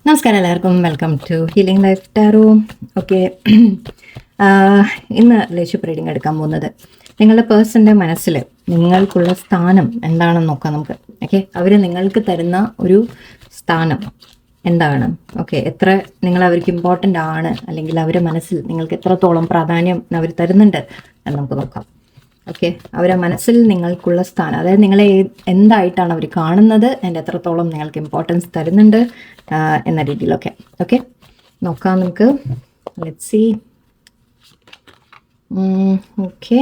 നമസ്കാരം എല്ലാവർക്കും, welcome to healing life tarot. Okay, ഇന്ന് ലേശു റീഡിംഗ് എടുക്കാൻ പോകുന്നത് നിങ്ങളുടെ പേഴ്സൻ്റെ മനസ്സിൽ നിങ്ങൾക്കുള്ള സ്ഥാനം എന്താണെന്ന് നോക്കാം നമുക്ക്. ഓക്കെ, അവർ നിങ്ങൾക്ക് തരുന്ന ഒരു സ്ഥാനം എന്താണ്? ഓക്കെ, എത്ര നിങ്ങൾ അവർക്ക് ഇമ്പോർട്ടൻ്റ് ആണ്, അല്ലെങ്കിൽ അവരുടെ മനസ്സിൽ നിങ്ങൾക്ക് എത്രത്തോളം പ്രാധാന്യം അവർ തരുന്നുണ്ട് എന്ന് നമുക്ക് നോക്കാം. ഓക്കെ, അവരുടെ മനസ്സിൽ നിങ്ങൾക്കുള്ള സ്ഥാനം, അതായത് നിങ്ങളെ എന്തായിട്ടാണ് അവർ കാണുന്നത്, അതിൻ്റെ എത്രത്തോളം നിങ്ങൾക്ക് ഇമ്പോർട്ടൻസ് തരുന്നുണ്ട് എന്ന രീതിയിലൊക്കെ. ഓക്കെ, നോക്കാം നമുക്ക്. Let's see. Okay,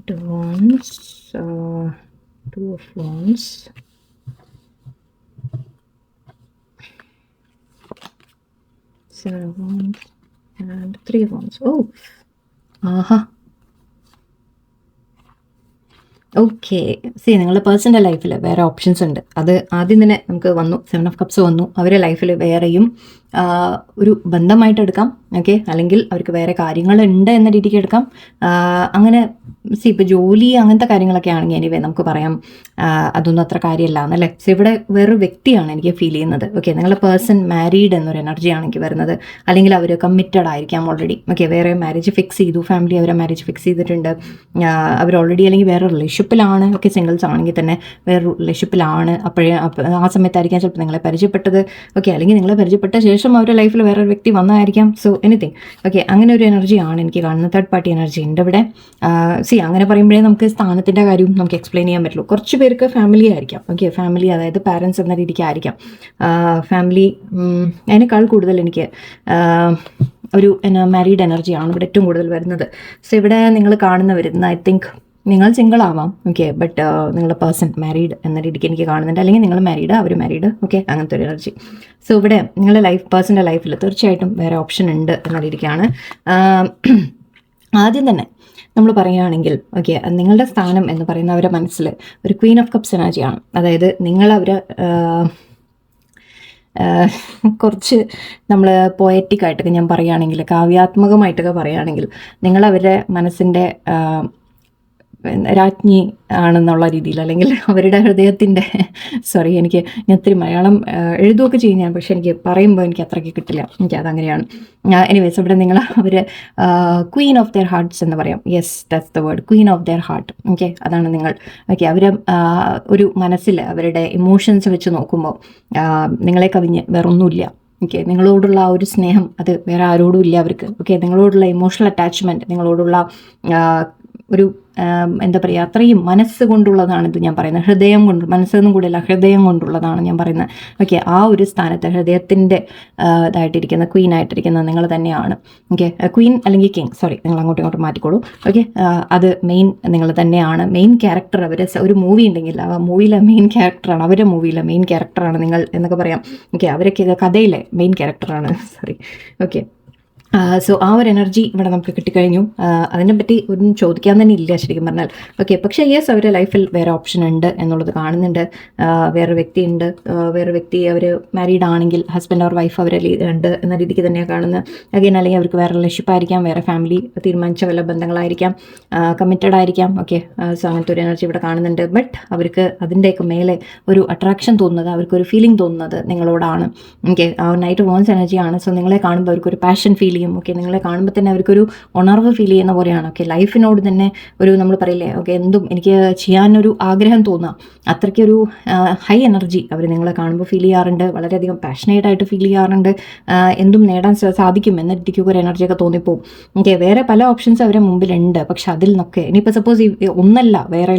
two wands, two of wands, seven of wands and three of wands. Oh, Aaha, okay. നിങ്ങളുടെ പേഴ്സൻ്റെ ലൈഫിൽ വേറെ ഓപ്ഷൻസ് ഉണ്ട്. അത് ആദ്യം തന്നെ നമുക്ക് വന്നു, 7 of Cups വന്നു. അവരുടെ ലൈഫിൽ വേറെയും ഒരു ബന്ധമായിട്ട് എടുക്കാം. ഓക്കെ, അല്ലെങ്കിൽ അവർക്ക് വേറെ കാര്യങ്ങളുണ്ട് എന്ന രീതിക്ക് എടുക്കാം. അങ്ങനെ ഇപ്പോൾ ജോലി അങ്ങനത്തെ കാര്യങ്ങളൊക്കെ ആണെങ്കിൽ എനിവേ നമുക്ക് പറയാം അതൊന്നും അത്ര കാര്യമല്ല എന്നല്ലേ. ഇവിടെ വേറൊരു വ്യക്തിയാണ് എനിക്ക് ഫീൽ ചെയ്യുന്നത്. ഓക്കെ, നിങ്ങളുടെ പേഴ്സൺ മാരീഡ് എന്നൊരു എനർജിയാണ് എനിക്ക് വരുന്നത്, അല്ലെങ്കിൽ അവർ കമ്മിറ്റഡ് ആയിരിക്കാം ഓൾറെഡി. ഓക്കെ, വേറെ മാരേജ് ഫിക്സ് ചെയ്തു, ഫാമിലി അവരെ മാരേജ് ഫിക്സ് ചെയ്തിട്ടുണ്ട്, അവർ ഓൾറെഡി അല്ലെങ്കിൽ വേറെ റിലേഷൻഷിപ്പിലാണ്. ഓക്കെ, സിംഗിൾസ് ആണെങ്കിൽ തന്നെ വേറെ റിലേഷൻഷിപ്പിലാണ്. ആ സമയത്തായിരിക്കാം ചിലപ്പോൾ നിങ്ങളെ പരിചയപ്പെട്ടത്. ഓക്കെ, അല്ലെങ്കിൽ നിങ്ങളെ പരിചയപ്പെട്ട ശേഷം അവരുടെ ലൈഫിൽ വേറൊരു വ്യക്തി വന്നതായിരിക്കാം. So anything. ഓക്കെ, അങ്ങനെ ഒരു എനർജിയാണ് എനിക്ക് കാണുന്നത്. തേർഡ് പാർട്ടി എനർജി ഉണ്ട് ഇവിടെ. അങ്ങനെ പറയുമ്പോഴേ നമുക്ക് സ്ഥാനത്തിൻ്റെ കാര്യവും നമുക്ക് എക്സ്പ്ലെയിൻ ചെയ്യാൻ പറ്റുള്ളൂ. കുറച്ച് പേർക്ക് ഫാമിലി ആയിരിക്കാം. ഓക്കെ, ഫാമിലി അതായത് പാരൻസ് എന്ന രീതിക്കായിരിക്കാം. ഫാമിലി അതിനേക്കാൾ കൂടുതൽ എനിക്ക് ഒരു മാരീഡ് എനർജിയാണ് ഇവിടെ ഏറ്റവും കൂടുതൽ വരുന്നത്. സോ ഇവിടെ നിങ്ങൾ വരുന്ന ഐ തിങ്ക് നിങ്ങൾ സിംഗിൾ ആവാം. ഓക്കെ, ബട്ട് നിങ്ങളുടെ പേഴ്സൺ മാരീഡ് എന്ന രീതിക്ക് എനിക്ക് കാണുന്നുണ്ട്, അല്ലെങ്കിൽ നിങ്ങൾ മാരീഡ് അവർ മാരീഡ്. ഓക്കെ, അങ്ങനത്തെ ഒരു എനർജി. സോ ഇവിടെ നിങ്ങളുടെ പേഴ്സൻ്റെ ലൈഫിൽ തീർച്ചയായിട്ടും വേറെ ഓപ്ഷൻ ഉണ്ട് എന്ന രീതിക്കാണ്. ആദ്യം തന്നെ നമ്മൾ പറയുകയാണെങ്കിൽ ഓക്കെ, നിങ്ങളുടെ സ്ഥാനം എന്ന് പറയുന്ന അവരുടെ മനസ്സിൽ ഒരു ക്വീൻ ഓഫ് കപ്സ് എനർജിയാണ്. അതായത് നിങ്ങളവരെ കുറച്ച് നമ്മൾ പോയറ്റിക്കായിട്ടൊക്കെ ഞാൻ പറയുകയാണെങ്കിൽ, കാവ്യാത്മകമായിട്ടൊക്കെ പറയുകയാണെങ്കിൽ, നിങ്ങളവരുടെ മനസ്സിൻ്റെ രാജ്ഞി ആണെന്നുള്ള രീതിയിൽ, അല്ലെങ്കിൽ അവരുടെ ഹൃദയത്തിൻ്റെ എനിക്ക് ഞാൻ ഒത്തിരി മലയാളം എഴുതുകയൊക്കെ ചെയ്യുന്ന, പക്ഷെ എനിക്ക് പറയുമ്പോൾ എനിക്ക് അത്രയ്ക്ക് കിട്ടില്ല. അതങ്ങനെയാണ്. എനിവേസ് ഇവിടെ അവർ ക്വീൻ ഓഫ് ദെയർ ഹാർട്ട്സ് എന്ന് പറയാം. Yes, that's the word, Queen of their heart. Okay, അതാണ് നിങ്ങൾ. ഓക്കെ, അവർ ഒരു മനസ്സിൽ അവരുടെ ഇമോഷൻസ് വെച്ച് നോക്കുമ്പോൾ നിങ്ങളെ കവിഞ്ഞ് വേറൊന്നുമില്ല. ഓക്കെ, നിങ്ങളോടുള്ള ആ ഒരു സ്നേഹം അത് വേറെ ആരോടും ഇല്ല അവർക്ക്. ഓക്കെ, നിങ്ങളോടുള്ള ഇമോഷണൽ അറ്റാച്ച്മെൻറ്റ്, നിങ്ങളോടുള്ള ഒരു എന്താ പറയുക, അത്രയും മനസ്സുകൊണ്ടുള്ളതാണിത് ഞാൻ പറയുന്നത്. ഹൃദയം കൊണ്ട്, മനസ്സൊന്നും കൂടിയല്ല, ഹൃദയം കൊണ്ടുള്ളതാണ് ഞാൻ പറയുന്നത്. ഓക്കെ, ആ ഒരു സ്ഥാനത്ത് ഹൃദയത്തിൻ്റെ ഇതായിട്ടിരിക്കുന്ന ക്വീൻ ആയിട്ടിരിക്കുന്നത് നിങ്ങൾ തന്നെയാണ്. ഓക്കെ, ക്വീൻ അല്ലെങ്കിൽ കിങ്, നിങ്ങൾ അങ്ങോട്ടും ഇങ്ങോട്ടും മാറ്റിക്കോളൂ. ഓക്കെ, അത് മെയിൻ നിങ്ങൾ തന്നെയാണ്. മെയിൻ ക്യാരക്ടർ അവർ, ഒരു മൂവി ഉണ്ടെങ്കിൽ ആ മൂവിയിലെ മെയിൻ ക്യാരക്ടറാണ്, അവരുടെ മൂവിയിലെ മെയിൻ ക്യാരക്ടറാണ് നിങ്ങൾ എന്നൊക്കെ പറയാം. ഓക്കെ, അവരൊക്കെ കഥയിലെ മെയിൻ ക്യാരക്ടറാണ്. ഓക്കെ, സോ ആ ഒരു എനർജി ഇവിടെ നമുക്ക് കിട്ടിക്കഴിഞ്ഞു. അതിനെപ്പറ്റി ഒന്നും ചോദിക്കാൻ തന്നെ ഇല്ല ശരിക്കും പറഞ്ഞാൽ. ഓക്കെ, പക്ഷേ യെസ്, അവരുടെ ലൈഫിൽ വേറെ ഓപ്ഷൻ ഉണ്ട് എന്നുള്ളത് കാണുന്നുണ്ട്. വേറെ വ്യക്തി ഉണ്ട്. വേറെ വ്യക്തി അവർ മാരീഡ് ആണെങ്കിൽ ഹസ്ബൻഡ് ഓർ വൈഫ് അവരെ ഉണ്ട് എന്ന രീതിക്ക് തന്നെയാണ് കാണുന്നത്. അഗൈൻ, അല്ലെങ്കിൽ അവർക്ക് വേറെ റിലേഷൻഷിപ്പ് ആയിരിക്കാം, വേറെ ഫാമിലി തീരുമാനിച്ച വല്ല ബന്ധങ്ങളായിരിക്കാം, കമ്മിറ്റഡ് ആയിരിക്കാം. ഓക്കെ, സോ അങ്ങനത്തെ ഒരു എനർജി ഇവിടെ കാണുന്നുണ്ട്. ബട്ട് അവർക്ക് അതിൻ്റെയൊക്കെ മേലെ ഒരു അട്രാക്ഷൻ തോന്നുന്നത്, അവർക്കൊരു ഫീലിംഗ് തോന്നുന്നത് നിങ്ങളോടാണ്. ഓക്കെ, ആ നൈറ്റ് വോൺസ് എനർജിയാണ്. സോ നിങ്ങളെ കാണുമ്പോൾ അവർക്കൊരു പാഷൻ ഫീൽ ചെയ്യും. ഓക്കെ, നിങ്ങളെ കാണുമ്പോൾ തന്നെ അവർക്കൊരു ഉണർവ് ഫീൽ ചെയ്യുന്ന പോലെയാണ്. ഓക്കെ, ലൈഫിനോട് തന്നെ ഒരു നമ്മൾ പറയില്ലേ, ഓക്കെ, എന്തും എനിക്ക് ചെയ്യാനൊരു ആഗ്രഹം തോന്നാം, അത്രയ്ക്കൊരു ഹൈ എനർജി അവർ നിങ്ങളെ കാണുമ്പോൾ ഫീൽ ചെയ്യാറുണ്ട്. വളരെയധികം പാഷനേറ്റ് ആയിട്ട് ഫീൽ ചെയ്യാറുണ്ട്. എന്തും നേടാൻ സാധിക്കും എന്ന രീതിക്ക് ഒരു എനർജിയൊക്കെ തോന്നിപ്പോവും. ഓക്കെ, വേറെ പല ഓപ്ഷൻസ് അവരുടെ മുമ്പിലുണ്ട്. പക്ഷെ അതിൽ നിന്നൊക്കെ ഇനിയിപ്പോൾ സപ്പോസ് ഒന്നല്ല, വേറെ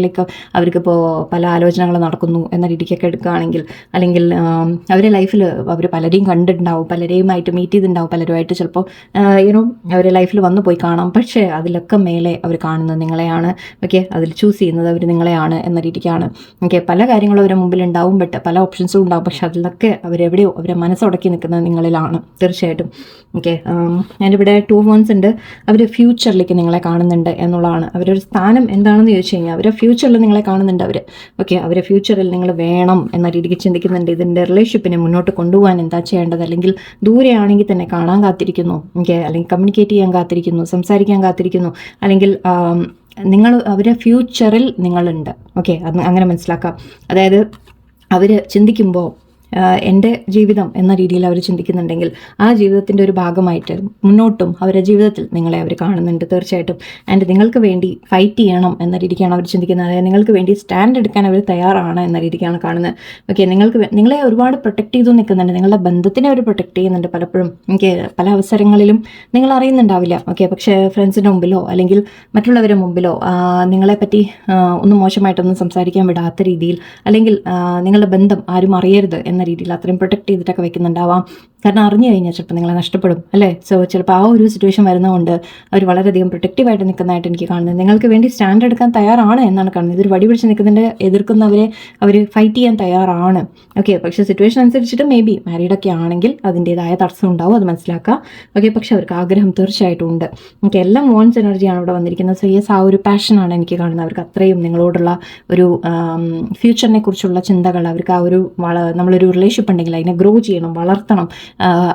അവർക്കിപ്പോൾ പല ആലോചനകൾ നടക്കുന്നു എന്ന രീതിക്കൊക്കെ എടുക്കുകയാണെങ്കിൽ, അല്ലെങ്കിൽ അവരുടെ ലൈഫിൽ അവർ പലരെയും കണ്ടിട്ടുണ്ടാവും, പലരെയുമായിട്ട് മീറ്റ് ചെയ്തിട്ടുണ്ടാവും, പലരുമായിട്ട് ചിലപ്പോൾ അവരുടെ ലൈഫിൽ വന്നു പോയി കാണാം. പക്ഷേ അതിലൊക്കെ മേലെ അവർ കാണുന്നത് നിങ്ങളെയാണ്. ഓക്കെ, അതിൽ ചൂസ് ചെയ്യുന്നത് അവർ നിങ്ങളെയാണ് എന്ന രീതിക്കാണ്. ഓക്കെ, പല കാര്യങ്ങളും അവരുടെ മുമ്പിലുണ്ടാവും, ബട്ട് പല ഓപ്ഷൻസും ഉണ്ടാവും. പക്ഷെ അതിലൊക്കെ അവരെവിടെയോ അവരെ മനസ്സുടക്കി നിൽക്കുന്നത് നിങ്ങളിലാണ് തീർച്ചയായിട്ടും. ഓക്കെ, ഞാനിവിടെ 2 months ഉണ്ട്. അവർ ഫ്യൂച്ചറിലേക്ക് നിങ്ങളെ കാണുന്നുണ്ട് എന്നുള്ളതാണ്. അവരൊരു സ്ഥാനം എന്താണെന്ന് ചോദിച്ചു കഴിഞ്ഞാൽ അവരുടെ ഫ്യൂച്ചറിൽ നിങ്ങളെ കാണുന്നുണ്ട് അവർ. ഓക്കെ, അവരുടെ ഫ്യൂച്ചറിൽ നിങ്ങൾ വേണം എന്ന രീതിക്ക് ചിന്തിക്കുന്നുണ്ട്. ഇതിൻ്റെ റിലേഷൻഷിപ്പിനെ മുന്നോട്ട് കൊണ്ടുപോകാൻ എന്താ ചെയ്യേണ്ടത്, അല്ലെങ്കിൽ ദൂരെയാണെങ്കിൽ തന്നെ കാണാൻ കാത്തിരിക്കുന്നു. ഓക്കെ, അല്ലെങ്കിൽ കമ്മ്യൂണിക്കേറ്റ് ചെയ്യാൻ കാത്തിരിക്കുന്നു, സംസാരിക്കാൻ കാത്തിരിക്കുന്നു, അല്ലെങ്കിൽ അവരെ ഫ്യൂച്ചറിൽ നിങ്ങളുണ്ട്. ഓക്കെ, അത് അങ്ങനെ മനസ്സിലാക്കാം. അതായത് അവർ ചിന്തിക്കുമ്പോൾ എൻ്റെ ജീവിതം എന്ന രീതിയിൽ അവർ ചിന്തിക്കുന്നുണ്ടെങ്കിൽ ആ ജീവിതത്തിൻ്റെ ഒരു ഭാഗമായിട്ട് മുന്നോട്ടും അവരുടെ ജീവിതത്തിൽ നിങ്ങളെ അവർ കാണുന്നുണ്ട് തീർച്ചയായിട്ടും. ആൻഡ് നിങ്ങൾക്ക് വേണ്ടി ഫൈറ്റ് ചെയ്യണം എന്ന രീതിക്കാണ് അവർ ചിന്തിക്കുന്നത്. അതായത് നിങ്ങൾക്ക് വേണ്ടി സ്റ്റാൻഡ് എടുക്കാൻ അവർ തയ്യാറാണ് എന്ന രീതിക്കാണ് കാണുന്നത്. ഓക്കെ, നിങ്ങളെ ഒരുപാട് പ്രൊട്ടക്ട് ചെയ്തു നിൽക്കുന്നുണ്ട്. നിങ്ങളുടെ ബന്ധത്തിനെ അവർ പ്രൊട്ടക്ട് ചെയ്യുന്നുണ്ട് പലപ്പോഴും. എനിക്ക് പല അവസരങ്ങളിലും നിങ്ങൾ അറിയുന്നുണ്ടാവില്ല. ഓക്കെ, പക്ഷേ ഫ്രണ്ട്സിൻ്റെ മുമ്പിലോ അല്ലെങ്കിൽ മറ്റുള്ളവരുടെ മുമ്പിലോ നിങ്ങളെപ്പറ്റി ഒന്നും മോശമായിട്ടൊന്നും സംസാരിക്കാൻ വിടാത്ത രീതിയിൽ, അല്ലെങ്കിൽ നിങ്ങളുടെ ബന്ധം ആരും അറിയരുത് എന്ന രീതിയിൽ അത്രയും പ്രൊട്ടക്ട് ചെയ്തിട്ടൊക്കെ വെക്കുന്നുണ്ടാവാം. കാരണം അറിഞ്ഞു കഴിഞ്ഞാൽ ചിലപ്പോൾ നിങ്ങളെ നഷ്ടപ്പെടും അല്ലേ. സോ ചിലപ്പോൾ ആ ഒരു സിറ്റുവേഷൻ വരുന്നതുകൊണ്ട് അവർ വളരെയധികം പ്രൊട്ടക്റ്റീവായിട്ട് നിൽക്കുന്നതായിട്ട് എനിക്ക് കാണുന്നത്. നിങ്ങൾക്ക് വേണ്ടി സ്റ്റാൻഡ് എടുക്കാൻ തയ്യാറാണ് എന്നാണ് കാണുന്നത്. ഇതൊരു വടി പിടിച്ച് നിൽക്കുന്നതിൻ്റെ എതിർക്കുന്നവരെ അവർ ഫൈറ്റ് ചെയ്യാൻ തയ്യാറാണ്. ഓക്കെ, പക്ഷേ സിറ്റുവേഷൻ അനുസരിച്ചിട്ട് മേ ബി മാരീഡൊക്കെ ആണെങ്കിൽ അതിൻ്റെതായ തടസ്സം ഉണ്ടാവും, അത് മനസ്സിലാക്കുക. ഓക്കെ, പക്ഷേ അവർക്ക് ആഗ്രഹം തീർച്ചയായിട്ടും ഉണ്ട്. ഓക്കെ, എല്ലാം വോൺസ് എനർജിയാണ് ഇവിടെ വന്നിരിക്കുന്നത്. സോ യെസ്, ആ ഒരു പാഷനാണ് എനിക്ക് കാണുന്നത്. അവർക്ക് അത്രയും നിങ്ങളോടുള്ള ഒരു ഫ്യൂച്ചറിനെ കുറിച്ചുള്ള ചിന്തകൾ, അവർക്ക് ആ ഒരു നമ്മളൊരു റിലേഷൻഷിപ്പ് ഉണ്ടെങ്കിൽ അതിനെ ഗ്രോ ചെയ്യണം, വളർത്തണം,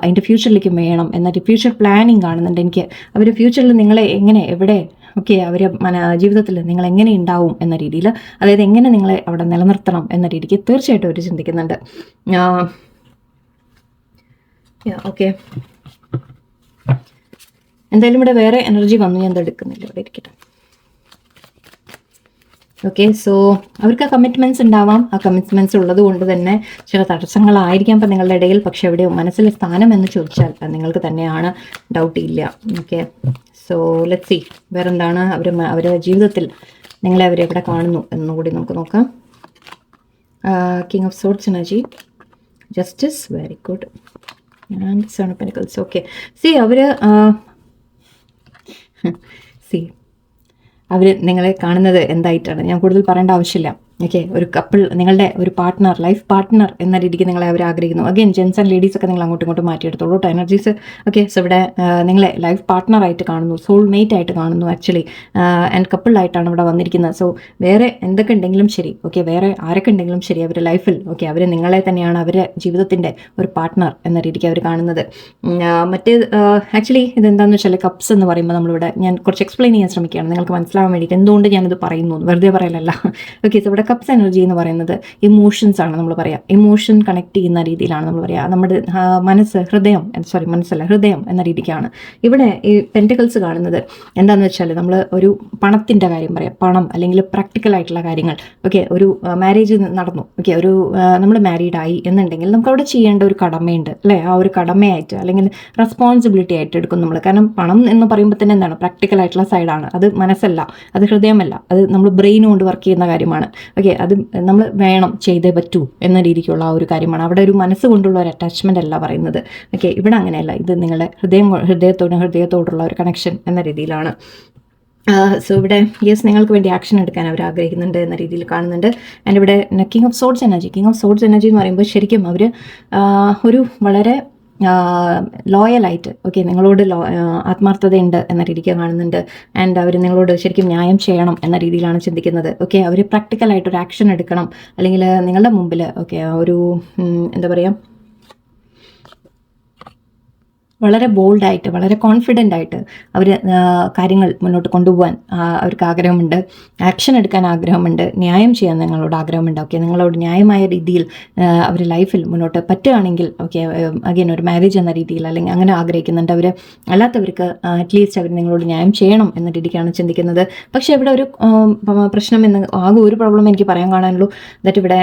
അതിൻ്റെ ഫ്യൂച്ചറിലേക്ക് വേണം എന്നൊരു ഫ്യൂച്ചർ പ്ലാനിങ് കാണുന്നുണ്ട് എനിക്ക്. അവർ ഫ്യൂച്ചറിൽ നിങ്ങളെ എങ്ങനെ, എവിടെ, ഓക്കെ, അവർ ജീവിതത്തിൽ നിങ്ങൾ എങ്ങനെ ഉണ്ടാവും എന്ന രീതിയിൽ, അതായത് എങ്ങനെ നിങ്ങളെ അവിടെ നിലനിർത്തണം എന്ന രീതിക്ക് തീർച്ചയായിട്ടും അവർ ചിന്തിക്കുന്നുണ്ട്. ഓക്കെ, എന്തായാലും ഇവിടെ വേറെ എനർജി വന്നു, ഞാൻ എടുക്കുന്നില്ല, ഇവിടെ ഇരിക്കട്ടെ. ഓക്കെ, സോ അവർക്ക് കമ്മിറ്റ്മെൻറ്റ്സ് ഉണ്ടാവാം. ആ കമ്മിറ്റ്മെൻറ്റ്സ് ഉള്ളത് കൊണ്ട് തന്നെ ചില തടസ്സങ്ങളായിരിക്കാം ഇപ്പം നിങ്ങളുടെ ഇടയിൽ. പക്ഷെ എവിടെ മനസ്സിലെ സ്ഥാനം എന്ന് ചോദിച്ചാൽ നിങ്ങൾക്ക് തന്നെയാണ്, ഡൗട്ട് ഇല്ല. ഓക്കെ, സോ ലെറ്റ്സ് സീ വേറെന്താണ് അവരുടെ ജീവിതത്തിൽ നിങ്ങളെ അവരെവിടെ കാണുന്നു എന്നുകൂടി നമുക്ക് നോക്കാം. King of swords energy, justice, very good, and seven of pentacles. Okay, അവർ നിങ്ങളെ കാണുന്നത് എന്തായിട്ടാണ്, ഞാൻ കൂടുതൽ പറയേണ്ട ആവശ്യമില്ല. ഓക്കെ, ഒരു കപ്പിൾ, നിങ്ങളുടെ ഒരു പാർട്ട്ണർ, ലൈഫ് പാർട്ട്ണർ എന്ന രീതിക്ക് നിങ്ങളെ അവർ ആഗ്രഹിക്കുന്നു. അഗെയിൻ ജെൻസ് ആൻഡ് ലേഡീസ് ഒക്കെ നിങ്ങൾ അങ്ങോട്ടും ഇങ്ങോട്ടും മാറ്റിയെടുത്തോളൂ കേട്ടോ എനർജീസ്. ഓക്കെ, സോ ഇവിടെ നിങ്ങളെ ലൈഫ് പാർട്ട്ണറായിട്ട് കാണുന്നു, സോൾമേറ്റ് ആയിട്ട് കാണുന്നു ആക്ച്വലി, ആൻഡ് കപ്പിളായിട്ടാണ് ഇവിടെ വന്നിരിക്കുന്നത്. സോ വേറെ എന്തൊക്കെ ഉണ്ടെങ്കിലും ശരി, ഓക്കെ, വേറെ ആരൊക്കെ ഉണ്ടെങ്കിലും ശരി, അവരുടെ ലൈഫിൽ ഓക്കെ അവർ നിങ്ങളെ തന്നെയാണ് അവരുടെ ജീവിതത്തിൻ്റെ ഒരു പാർട്ട്ണർ എന്ന രീതിക്ക് അവർ കാണുന്നത്. ആക്ച്വലി ഇതെന്താണെന്ന് വെച്ചാൽ കപ്സ് എന്ന് പറയുമ്പോൾ നമ്മളിവിടെ ഞാൻ കുറച്ച് എക്സ്പ്ലെയിൻ ചെയ്യാൻ ശ്രമിക്കുകയാണ് നിങ്ങൾക്ക് മനസ്സിലാവാൻ വേണ്ടിയിട്ട് എന്തുകൊണ്ട് ഞാനിത് പറയുന്നു, വെറുതെ പറയലല്ല. ഓക്കെ, സോ ഇവിടെ കപ്സ് എനർജി എന്ന് പറയുന്നത് ഇമോഷൻസ് ആണ്. നമ്മൾ പറയാം ഇമോഷൻ കണക്ട് ചെയ്യുന്ന രീതിയിലാണ് നമ്മൾ പറയുക. നമ്മുടെ ഹൃദയം എന്ന രീതിക്കാണ് ഇവിടെ ഈ പെന്റിക്കിൾസ് കാണുന്നത്. എന്താണെന്ന് വെച്ചാൽ നമ്മൾ ഒരു പണത്തിൻ്റെ കാര്യം പറയാം, പണം അല്ലെങ്കിൽ പ്രാക്ടിക്കൽ ആയിട്ടുള്ള കാര്യങ്ങൾ. ഓക്കെ, ഒരു മാരേജ് നടന്നു, ഓക്കെ, ഒരു നമ്മൾ മാരീഡായി എന്നുണ്ടെങ്കിൽ നമുക്ക് അവിടെ ചെയ്യേണ്ട ഒരു കടമയുണ്ട് അല്ലേ. ആ ഒരു കടമയായിട്ട് അല്ലെങ്കിൽ റെസ്പോൺസിബിലിറ്റി ആയിട്ട് എടുക്കും നമ്മൾ. കാരണം പണം എന്ന് പറയുമ്പോൾ തന്നെ എന്താണ്, പ്രാക്ടിക്കൽ ആയിട്ടുള്ള സൈഡാണ്. അത് മനസ്സല്ല, അത് ഹൃദയമല്ല, അത് നമ്മൾ ബ്രെയിൻ കൊണ്ട് വർക്ക് ചെയ്യുന്ന കാര്യമാണ്. ഓക്കെ, അത് നമ്മൾ വേണം, ചെയ്തേ പറ്റൂ എന്ന രീതിക്കുള്ള ആ ഒരു കാര്യമാണ്. അവിടെ ഒരു മനസ്സുകൊണ്ടുള്ള ഒരു അറ്റാച്ച്മെൻ്റ് അല്ല പറയുന്നത്. ഓക്കെ, ഇവിടെ അങ്ങനെയല്ല, ഇത് നിങ്ങളുടെ ഹൃദയത്തോടുള്ള ഒരു കണക്ഷൻ എന്ന രീതിയിലാണ്. സോ ഇവിടെ യെസ്, നിങ്ങൾക്ക് വേണ്ടി ആക്ഷൻ എടുക്കാൻ അവർ ആഗ്രഹിക്കുന്നുണ്ട് എന്ന രീതിയിൽ കാണുന്നുണ്ട്. ആൻഡ് ഇവിടെ കിങ് ഓഫ് സോർഡ്സ് എനർജി എന്ന് പറയുമ്പോൾ ശരിക്കും അവർ ഒരു വളരെ ലോയലായിട്ട് ഓക്കെ നിങ്ങളോട് ആത്മാർത്ഥതയുണ്ട് എന്ന രീതിക്ക് കാണുന്നുണ്ട്. ആൻഡ് അവർ നിങ്ങളോട് ശരിക്കും ന്യായം ചെയ്യണം എന്ന രീതിയിലാണ് ചിന്തിക്കുന്നത്. ഓക്കെ, അവർ പ്രാക്ടിക്കലായിട്ട് ഒരു ആക്ഷൻ എടുക്കണം, അല്ലെങ്കിൽ നിങ്ങളുടെ മുമ്പിൽ ഓക്കെ ഒരു എന്താ പറയുക, വളരെ ബോൾഡായിട്ട് വളരെ കോൺഫിഡൻ്റ് ആയിട്ട് അവർ കാര്യങ്ങൾ മുന്നോട്ട് കൊണ്ടുപോകാൻ അവർക്ക് ആഗ്രഹമുണ്ട്, ആക്ഷൻ എടുക്കാൻ ആഗ്രഹമുണ്ട്, ന്യായം ചെയ്യാൻ നിങ്ങളോട് ആഗ്രഹമുണ്ട്. ഓക്കെ, നിങ്ങളോട് ന്യായമായ രീതിയിൽ അവർ ലൈഫിൽ മുന്നോട്ട് പറ്റുകയാണെങ്കിൽ ഓക്കെ അഗെയിൻ ഒരു മാരേജ് എന്ന രീതിയിൽ അല്ലെങ്കിൽ അങ്ങനെ ആഗ്രഹിക്കുന്നുണ്ട് അവർ. അല്ലാത്തവർക്ക് അറ്റ്ലീസ്റ്റ് അവർ നിങ്ങളോട് ന്യായം ചെയ്യണം എന്ന രീതിക്കാണ് ചിന്തിക്കുന്നത്. പക്ഷേ ഇവിടെ ഒരു പ്രശ്നം ആകെ ഒരു പ്രോബ്ലം എനിക്ക് പറയാൻ കാണാനുള്ളൂ, ദാറ്റ് ഇവിടെ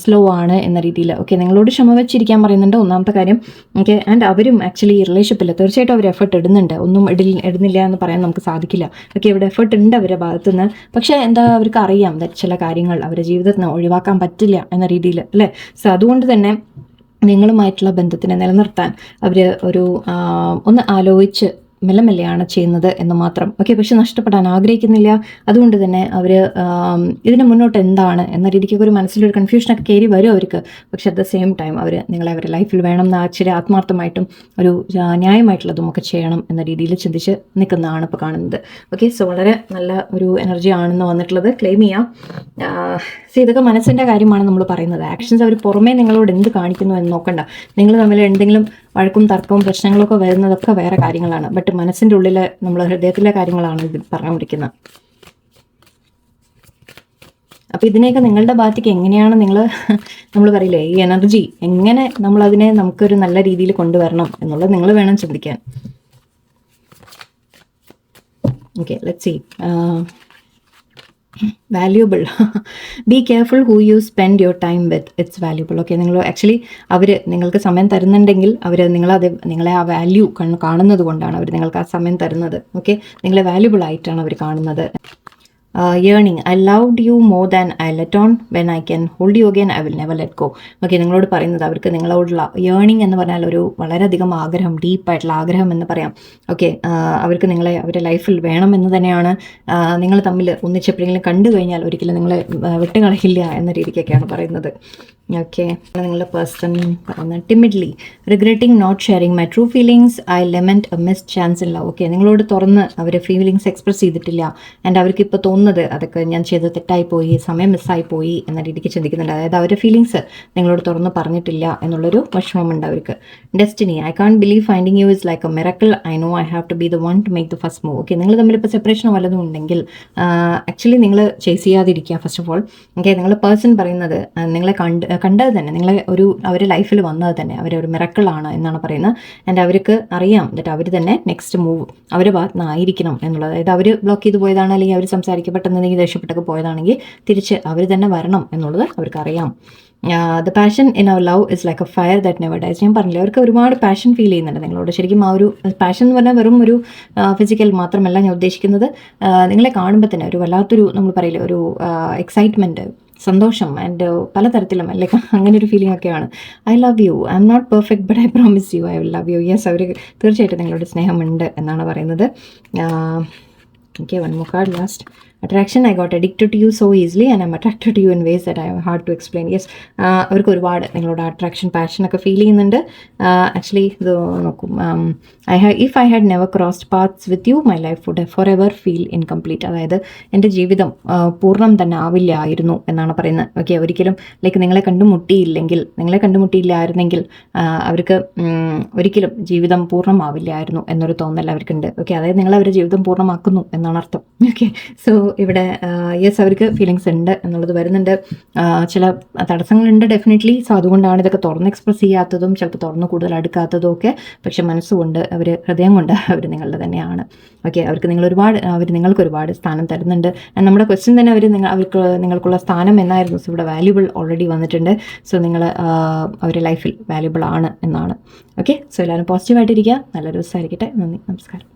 സ്ലോ ആണ് എന്ന രീതിയിൽ. ഓക്കെ, നിങ്ങളോട് ക്ഷമ വെച്ചിരിക്കാൻ പറയുന്നുണ്ട് ഒന്നാമത്തെ കാര്യം. ഓക്കെ, ആൻഡ് അവരും ആക്ച്വലി റിലേഷൻഷിപ്പിൽ തീർച്ചയായിട്ടും അവർ എഫേർട്ട് ഇടുന്നുണ്ട്, ഒന്നും ഇടുന്നില്ല എന്ന് പറയാൻ നമുക്ക് സാധിക്കില്ല. ഓക്കെ, ഇവിടെ എഫേർട്ട് ഉണ്ട് അവരുടെ ഭാഗത്തുനിന്ന്. പക്ഷേ എന്താ, അവർക്ക് അറിയാം ചില കാര്യങ്ങൾ അവരുടെ ജീവിതത്തിൽ നിന്ന് ഒഴിവാക്കാൻ പറ്റില്ല എന്ന രീതിയിൽ അല്ലേ. സോ അതുകൊണ്ട് തന്നെ നിങ്ങളുമായിട്ടുള്ള ബന്ധത്തിനെ നിലനിർത്താൻ അവർ ഒന്ന് ആലോചിച്ച് മെല്ലെ ചെയ്യുന്നത് എന്ന് മാത്രം. ഓക്കെ, പക്ഷെ നഷ്ടപ്പെടാൻ ആഗ്രഹിക്കുന്നില്ല. അതുകൊണ്ട് തന്നെ അവർ ഇതിന് മുന്നോട്ട് എന്താണ് എന്ന രീതിക്ക് ഒരു മനസ്സിലൊരു കൺഫ്യൂഷനൊക്കെ കയറി വരും അവർക്ക്. പക്ഷെ അറ്റ് ദ സെയിം ടൈം അവർ നിങ്ങളെ അവരുടെ ലൈഫിൽ വേണം എന്ന് ആക്ച്വലി ആത്മാർത്ഥമായിട്ടും ഒരു ന്യായമായിട്ടുള്ളതും ഒക്കെ ചെയ്യണം എന്ന രീതിയിൽ ചിന്തിച്ച് നിൽക്കുന്നതാണ് ഇപ്പോൾ കാണുന്നത്. ഓക്കെ, സോ വളരെ നല്ല ഒരു എനർജി ആണെന്ന് വന്നിട്ടുള്ളത്, ക്ലെയിം ചെയ്യാം. ഇതൊക്കെ മനസ്സിൻ്റെ കാര്യമാണ് നമ്മൾ പറയുന്നത്. ആക്ഷൻസ് അവർ പുറമേ നിങ്ങളോട് എന്ത് കാണിക്കുന്നു എന്ന് നോക്കണ്ട. നിങ്ങൾ തമ്മിൽ എന്തെങ്കിലും വഴക്കും തർക്കവും പ്രശ്നങ്ങളൊക്കെ വരുന്നതൊക്കെ വേറെ കാര്യങ്ങളാണ്. ബട്ട് മനസ്സിൻ്റെ ഉള്ളിൽ നമ്മൾ ഹൃദയത്തിലെ കാര്യങ്ങളാണ് ഇത് പറഞ്ഞുകൊണ്ടിരിക്കുന്നത്. അപ്പോൾ ഇതിനെയൊക്കെ നിങ്ങളുടെ ഭാഗത്തേക്ക് എങ്ങനെയാണ് നമ്മൾ പറയില്ലേ ഈ എനർജി എങ്ങനെ നമ്മളതിനെ നമുക്കൊരു നല്ല രീതിയിൽ കൊണ്ടുവരണം എന്നുള്ളത് നിങ്ങൾ വേണം ചിന്തിക്കാൻ. Okay, let's see. Valuable. Be careful who you spend your time with, it's valuable. Okay, നിങ്ങൾ ആക്ച്വലി അവർ നിങ്ങൾക്ക് സമയം തരുന്നുണ്ടെങ്കിൽ അവർ നിങ്ങളെ ആ വാല്യൂ കാണുന്നത് കൊണ്ടാണ് അവർ നിങ്ങൾക്ക് ആ സമയം തരുന്നത്. ഓക്കെ, നിങ്ങളെ വാല്യൂബിൾ ആയിട്ടാണ് അവർ കാണുന്നത്. yearning, I loved you more than I let on. When I can hold you again, I will never let go. Okay, നിങ്ങളോട് പറയുന്നത് അവർക്ക് നിങ്ങളോടുള്ള yearning എന്ന് പറഞ്ഞാൽ ഒരു വളരെയധികം ആഗ്രഹം, ഡീപ്പായിട്ടുള്ള ആഗ്രഹം എന്ന് പറയാം. ഓക്കെ, അവർക്ക് നിങ്ങളെ അവരുടെ ലൈഫിൽ വേണമെന്ന് തന്നെയാണ്. നിങ്ങൾ തമ്മിൽ ഒന്നിച്ചെപ്പോഴെങ്കിലും കണ്ടു കഴിഞ്ഞാൽ ഒരിക്കലും നിങ്ങളെ വിട്ടുകളയില്ല എന്ന രീതിക്കൊക്കെയാണ് പറയുന്നത്. ഓക്കെ, നിങ്ങളുടെ പേഴ്സൺ പറയുന്നത് timidly regretting not sharing my true feelings, I lament a missed chance in love. Okay, നിങ്ങളോട് തുറന്ന് അവർ ഫീലിങ്സ് എക്സ്പ്രസ് ചെയ്തിട്ടില്ല. ആൻഡ് അവർക്ക് ഇപ്പോൾ തോന്നുന്നത് അതൊക്കെ ഞാൻ ചെയ്ത് തെറ്റായി പോയി, സമയം മിസ്സായി പോയി എന്ന രീതിക്ക് ചിന്തിക്കുന്നുണ്ട്. അതായത് അവരുടെ ഫീലിങ്സ് നിങ്ങളോട് തുറന്ന് പറഞ്ഞിട്ടില്ല എന്നുള്ളൊരു വിഷമമുണ്ട് അവർക്ക്. Destiny, I can't believe finding you is like a miracle, I know I have to be the one to make the first move. Okay, നിങ്ങൾ തമ്മിൽ ഇപ്പോൾ സെപ്പറേഷനോ വല്ലതും ഉണ്ടെങ്കിൽ ആക്ച്വലി നിങ്ങൾ ചേസ് ചെയ്യാതിരിക്കുക ഫസ്റ്റ് ഓഫ് ഓൾ. ഓക്കെ, നിങ്ങളുടെ പേഴ്സൺ പറയുന്നത് നിങ്ങളെ കണ്ടത് തന്നെ, അവരുടെ ലൈഫിൽ വന്നത് തന്നെ അവരൊരു മിറക്കിളാണ് എന്നാണ് പറയുന്നത്. ആൻഡ് അവർക്ക് അറിയാം ദറ്റ് അവർ തന്നെ നെക്സ്റ്റ് മൂവ് അവരുടെ ഭാഗത്ത് നിന്നായിരിക്കണം എന്നുള്ളത്. അതായത് അവർ ബ്ലോക്ക് ചെയ്ത് പോയതാണ്, അല്ലെങ്കിൽ അവർ സംസാരിക്കപ്പെട്ടെന്നെങ്കിൽ ദേഷ്യപ്പെട്ടൊക്കെ പോയതാണെങ്കിൽ തിരിച്ച് അവർ തന്നെ വരണം എന്നുള്ളത് അവർക്കറിയാം. The passion in our love is like a fire that never dies. ഞാൻ പറഞ്ഞില്ല, അവർക്ക് ഒരുപാട് പാഷൻ ഫീൽ ചെയ്യുന്നുണ്ട് നിങ്ങളോട്. ശരിക്കും ആ ഒരു പാഷൻ എന്ന് പറഞ്ഞാൽ വെറും ഒരു ഫിസിക്കൽ മാത്രമല്ല ഞാൻ ഉദ്ദേശിക്കുന്നത്. നിങ്ങളെ കാണുമ്പോൾ തന്നെ ഒരു വല്ലാത്തൊരു, നമ്മൾ പറയില്ലേ, ഒരു എക്സൈറ്റ്മെൻറ്റ്, സന്തോഷം ആൻഡ് പലതരത്തിലും അല്ലേ അങ്ങനെ ഒരു ഫീലിംഗ് ഒക്കെയാണ്. I love you, I am not perfect but I promise you I will love you. Yes, അവർ തീർച്ചയായിട്ടും നിങ്ങളോട് സ്നേഹമുണ്ട് എന്നാണ് പറയുന്നത്. Okay, one more card last. Attraction, I got addicted to you so easily and I'm attracted to you in ways that I have hard to explain. Yes, അവർക്ക് ഒരുപാട് നിങ്ങളുടെ attraction, പാഷനൊക്കെ ഫീൽ ചെയ്യുന്നുണ്ട്. ആക്ച്വലി ഇത് നോക്കും, if I had never crossed paths with you my life would forever feel incomplete. അതായത് എൻ്റെ ജീവിതം പൂർണ്ണം തന്നെ ആവില്ലായിരുന്നു എന്നാണ് പറയുന്നത്. ഓക്കെ, ഒരിക്കലും നിങ്ങളെ കണ്ടുമുട്ടിയില്ലായിരുന്നെങ്കിൽ അവർക്ക് ഒരിക്കലും ജീവിതം പൂർണ്ണമാവില്ലായിരുന്നു എന്നൊരു തോന്നൽ അവർക്കുണ്ട്. ഓക്കെ, അതായത് നിങ്ങൾ അവരുടെ ജീവിതം പൂർണ്ണമാക്കുന്നു എന്നാണ് അർത്ഥം. ഓക്കെ, സോ ഇവിടെ യെസ്, അവർക്ക് ഫീലിങ്സ് ഉണ്ട് എന്നുള്ളത് വരുന്നുണ്ട്. ചില തടസ്സങ്ങളുണ്ട് ഡെഫിനറ്റ്ലി. സോ അതുകൊണ്ടാണ് ഇതൊക്കെ തുറന്ന് എക്സ്പ്രസ് ചെയ്യാത്തതും ചിലപ്പോൾ തുറന്ന് കൂടുതൽ അടുക്കാത്തതും ഒക്കെ. പക്ഷെ മനസ്സുകൊണ്ട് ഹൃദയം കൊണ്ട് അവർ നിങ്ങളുടെ തന്നെയാണ്. ഓക്കെ, അവർ നിങ്ങൾക്ക് ഒരുപാട് സ്ഥാനം തരുന്നുണ്ട്. നമ്മുടെ ക്വസ്റ്റ്യൻ തന്നെ നിങ്ങൾക്കുള്ള സ്ഥാനം എന്നായിരുന്നു. സോ ഇവിടെ വാല്യൂബിൾ ഓൾറെഡി വന്നിട്ടുണ്ട്. സോ നിങ്ങൾ അവരുടെ ലൈഫിൽ വാല്യൂബിൾ ആണ് എന്നാണ്. ഓക്കെ, സോ എല്ലാവരും പോസിറ്റീവായിട്ടിരിക്കുക. നല്ലൊരു ദിവസമായിരിക്കട്ടെ. നന്ദി, നമസ്കാരം.